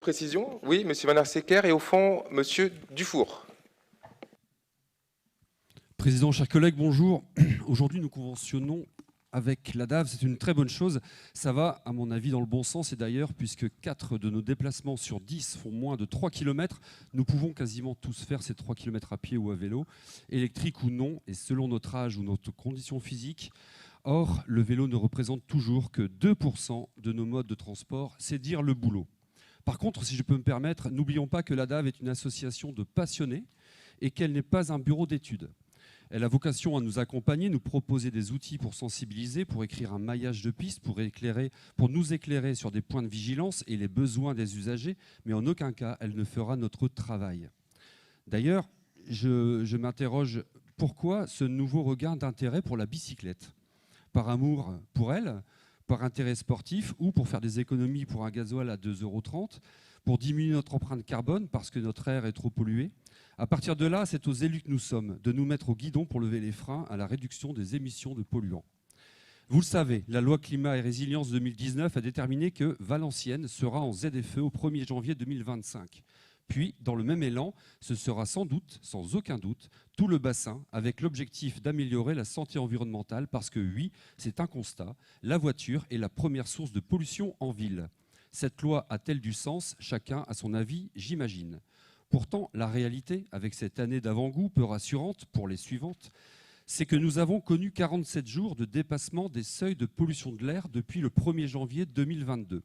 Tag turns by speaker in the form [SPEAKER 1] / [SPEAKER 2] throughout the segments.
[SPEAKER 1] précision. Oui, Monsieur Van Arsecker et au fond, Monsieur Dufour.
[SPEAKER 2] Président, chers collègues, bonjour. Aujourd'hui, nous conventionnons avec la DAV, c'est une très bonne chose. Ça va, à mon avis, dans le bon sens. Et d'ailleurs, puisque 4 de nos déplacements sur 10 font moins de 3 km, nous pouvons quasiment tous faire ces 3 km à pied ou à vélo, électrique ou non, et selon notre âge ou notre condition physique. Or, le vélo ne représente toujours que 2% de nos modes de transport, c'est dire le boulot. Par contre, si je peux me permettre, n'oublions pas que la DAV est une association de passionnés et qu'elle n'est pas un bureau d'études. Elle a vocation à nous accompagner, nous proposer des outils pour sensibiliser, pour écrire un maillage de pistes, pour nous éclairer sur des points de vigilance et les besoins des usagers, mais en aucun cas, elle ne fera notre travail. D'ailleurs, je m'interroge, pourquoi ce nouveau regain d'intérêt pour la bicyclette ? Par amour pour elle, par intérêt sportif ou pour faire des économies pour un gasoil à 2,30 €, pour diminuer notre empreinte carbone parce que notre air est trop pollué. À partir de là, c'est aux élus que nous sommes de nous mettre au guidon pour lever les freins à la réduction des émissions de polluants. Vous le savez, la loi Climat et Résilience 2019 a déterminé que Valenciennes sera en ZFE au 1er janvier 2025. Puis, dans le même élan, ce sera sans doute, sans aucun doute, tout le bassin avec l'objectif d'améliorer la santé environnementale parce que oui, c'est un constat, la voiture est la première source de pollution en ville. Cette loi a-t-elle du sens ? Chacun a son avis, j'imagine. Pourtant, la réalité, avec cette année d'avant-goût peu rassurante pour les suivantes, c'est que nous avons connu 47 jours de dépassement des seuils de pollution de l'air depuis le 1er janvier 2022.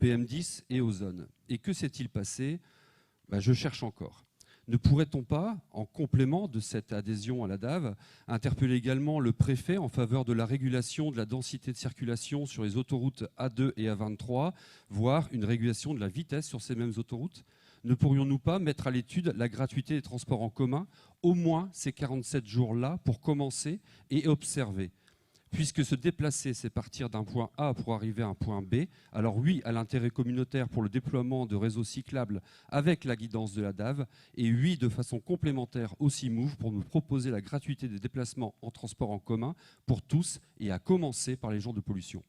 [SPEAKER 2] PM10 et ozone. Et que s'est-il passé ? Je cherche encore. Ne pourrait-on pas, en complément de cette adhésion à la DAV, interpeller également le préfet en faveur de la régulation de la densité de circulation sur les autoroutes A2 et A23, voire une régulation de la vitesse sur ces mêmes autoroutes ? Ne pourrions-nous pas mettre à l'étude la gratuité des transports en commun, au moins ces 47 jours-là, pour commencer et observer ? Puisque se déplacer, c'est partir d'un point A pour arriver à un point B, alors oui à l'intérêt communautaire pour le déploiement de réseaux cyclables avec la guidance de la DAV, et oui de façon complémentaire aussi Move pour nous proposer la gratuité des déplacements en transport en commun pour tous, et à commencer par les jours de pollution.